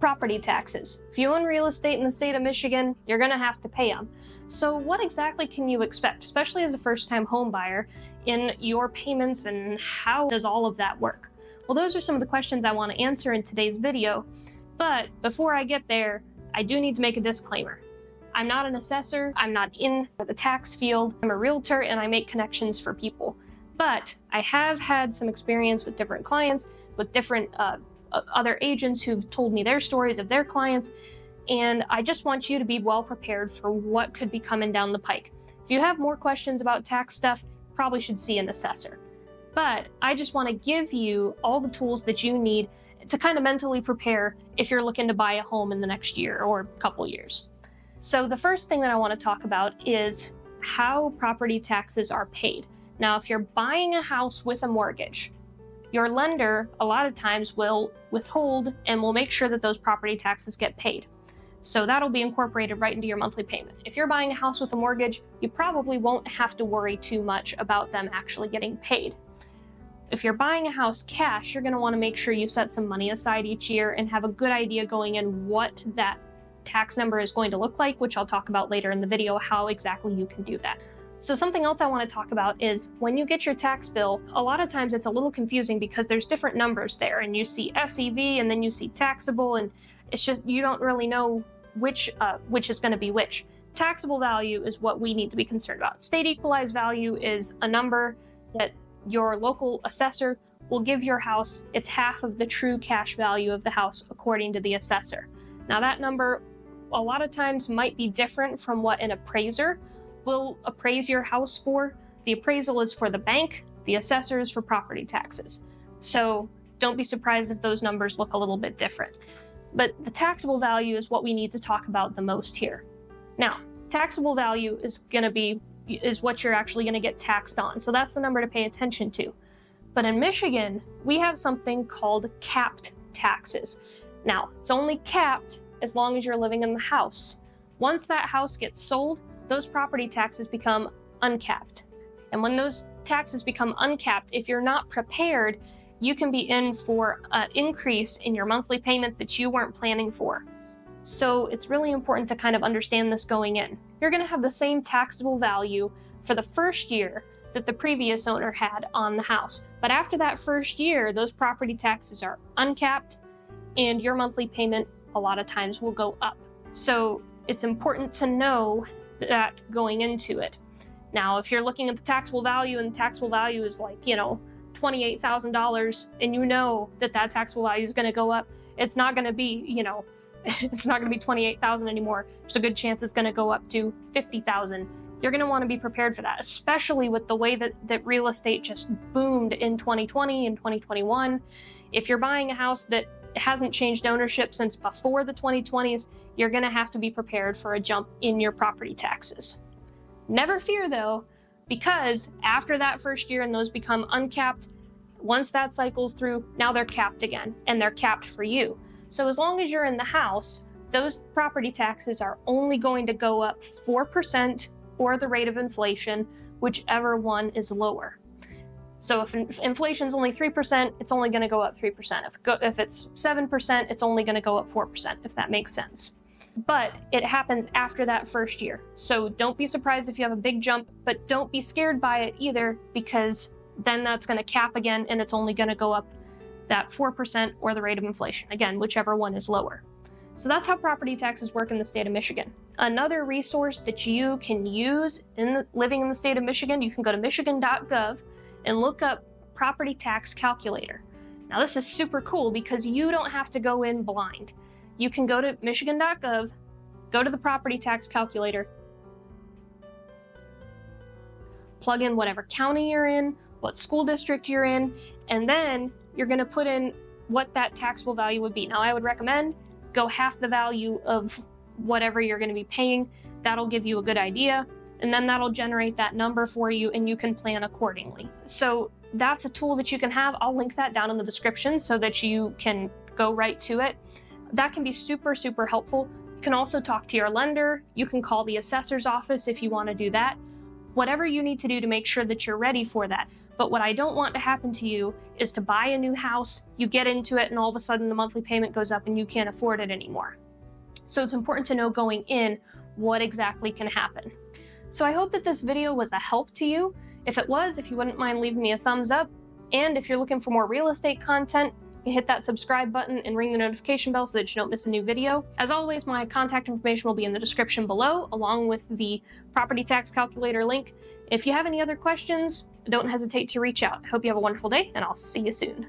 Property taxes. If you own real estate in the state of Michigan, you're going to have to pay them. So what exactly can you expect, especially as a first-time home buyer, in your payments, and how does all of that work? Well, those are some of the questions I want to answer in today's video. But before I get there, I do need to make a disclaimer. I'm not an assessor, I'm not in the tax field, I'm a realtor and I make connections for people. But I have had some experience with different clients, with different other agents who've told me their stories of their clients, and I just want you to be well prepared for what could be coming down the pike. If you have more questions about tax stuff, probably should see an assessor. But I just want to give you all the tools that you need to kind of mentally prepare if you're looking to buy a home in the next year or a couple years. So the first thing that I want to talk about is how property taxes are paid. Now, if you're buying a house with a mortgage, your lender a lot of times will withhold and will make sure that those property taxes get paid. So that'll be incorporated right into your monthly payment. If you're buying a house with a mortgage, you probably won't have to worry too much about them actually getting paid. If you're buying a house cash, you're going to want to make sure you set some money aside each year and have a good idea going in what that tax number is going to look like, which I'll talk about later in the video, how exactly you can do that. So something else I want to talk about is when you get your tax bill, a lot of times it's a little confusing because there's different numbers there, and you see SEV and then you see taxable, and it's just, you don't really know which is going to be which. Taxable value is what we need to be concerned about. State equalized value is a number that your local assessor will give your house. It's half of the true cash value of the house according to the assessor. Now that number a lot of times might be different from what an appraiser will appraise your house for. The appraisal is for the bank, the assessor is for property taxes. So don't be surprised if those numbers look a little bit different. But the taxable value is what we need to talk about the most here. Now, taxable value is what you're actually going to get taxed on. So that's the number to pay attention to. But in Michigan, we have something called capped taxes. Now, it's only capped as long as you're living in the house. Once that house gets sold, those property taxes become uncapped. And when those taxes become uncapped, if you're not prepared, you can be in for an increase in your monthly payment that you weren't planning for. So it's really important to kind of understand this going in. You're going to have the same taxable value for the first year that the previous owner had on the house. But after that first year, those property taxes are uncapped, and your monthly payment a lot of times will go up. So it's important to know that going into it. Now, if you're looking at the taxable value and the taxable value is like, $28,000, and you know that taxable value is going to go up, it's not going to be, it's not going to be 28,000 anymore. There's a good chance it's going to go up to 50,000. You're going to want to be prepared for that, especially with the way that real estate just boomed in 2020 and 2021. If you're buying a house that hasn't changed ownership since before the 2020s, you're going to have to be prepared for a jump in your property taxes. Never fear though, because after that first year and those become uncapped, once that cycles through, now they're capped again, and they're capped for you. So as long as you're in the house, those property taxes are only going to go up 4% or the rate of inflation, whichever one is lower. So if inflation's only 3%, it's only going to go up 3%. If it's 7%, it's only going to go up 4%, if that makes sense. But it happens after that first year. So don't be surprised if you have a big jump, but don't be scared by it either, because then that's going to cap again, and it's only going to go up that 4% or the rate of inflation, again, whichever one is lower. So that's how property taxes work in the state of Michigan. Another resource that you can use living in the state of Michigan, you can go to michigan.gov and look up property tax calculator. Now this is super cool because you don't have to go in blind. You can go to michigan.gov, go to the property tax calculator, plug in whatever county you're in, what school district you're in, and then you're going to put in what that taxable value would be. Now I would recommend go half the value of whatever you're going to be paying. That'll give you a good idea, and then that'll generate that number for you, and you can plan accordingly. So that's a tool that you can have. I'll link that down in the description so that you can go right to it. That can be super, super helpful. You can also talk to your lender. You can call the assessor's office if you want to do that. whatever you need to do to make sure that you're ready for that. But what I don't want to happen to you is to buy a new house, you get into it, and all of a sudden the monthly payment goes up and you can't afford it anymore. So it's important to know going in what exactly can happen. So I hope that this video was a help to you. If it was, if you wouldn't mind leaving me a thumbs up, and if you're looking for more real estate content, hit that subscribe button and ring the notification bell so that you don't miss a new video. As always, my contact information will be in the description below, along with the property tax calculator link. If you have any other questions, don't hesitate to reach out. I hope you have a wonderful day, and I'll see you soon.